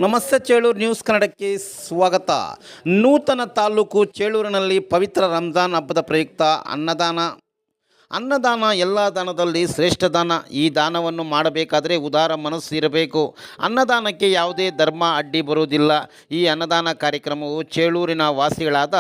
ನಮಸ್ತೆ ಚೇಳೂರು ನ್ಯೂಸ್ ಕನ್ನಡಕ್ಕೆ ಸ್ವಾಗತ. ನೂತನ ತಾಲೂಕು ಚೇಳೂರಿನಲ್ಲಿ ಪವಿತ್ರ ರಂಜಾನ್ ಹಬ್ಬದ ಪ್ರಯುಕ್ತ ಅನ್ನದಾನ ಎಲ್ಲ ದಾನದಲ್ಲಿ ಶ್ರೇಷ್ಠ ದಾನ. ಈ ದಾನವನ್ನು ಮಾಡಬೇಕಾದರೆ ಉದಾರ ಮನಸ್ಸು ಇರಬೇಕು. ಅನ್ನದಾನಕ್ಕೆ ಯಾವುದೇ ಧರ್ಮ ಅಡ್ಡಿ ಬರುವುದಿಲ್ಲ. ಈ ಅನ್ನದಾನ ಕಾರ್ಯಕ್ರಮವು ಚೇಳೂರಿನ ವಾಸಿಗಳಾದ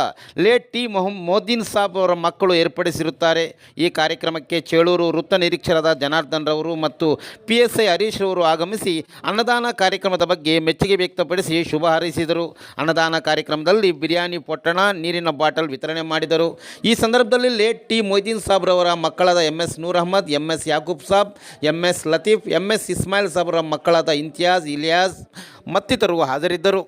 ಲೇಟ್ ಟಿ ಮೋದಿನ್ ಸಾಬ್ ಅವರ ಮಕ್ಕಳು ಏರ್ಪಡಿಸಿರುತ್ತಾರೆ. ಈ ಕಾರ್ಯಕ್ರಮಕ್ಕೆ ಚೇಳೂರು ವೃತ್ತ ನಿರೀಕ್ಷರಾದ ಜನಾರ್ದನ್ ರವರು ಮತ್ತು PSI ಹರೀಶ್ ರವರು ಆಗಮಿಸಿ ಅನ್ನದಾನ ಕಾರ್ಯಕ್ರಮದ ಬಗ್ಗೆ ಮೆಚ್ಚುಗೆ ವ್ಯಕ್ತಪಡಿಸಿ ಶುಭ ಹಾರೈಸಿದರು. ಅನ್ನದಾನ ಕಾರ್ಯಕ್ರಮದಲ್ಲಿ ಬಿರಿಯಾನಿ ಪೊಟ್ಟಣ, ನೀರಿನ ಬಾಟಲ್ ವಿತರಣೆ ಮಾಡಿದರು. ಈ ಸಂದರ್ಭದಲ್ಲಿ ಲೇಟ್ ಟಿ ಮೊಯ್ದೀನ್ ಸಾಬ್ ರವರ ಮಕ್ಕಳಾದ MS ನೂರ್ Ahmed, MS Yakub Sab, MS Latif, MS Ismail ಸಾಬ್ರ ಮಕ್ಕಳಾದ ಇಂತಿಯಾಜ್, ಇಲಿಯಾಸ್ ಮತ್ತಿತರರು ಹಾಜರಿದ್ದರು.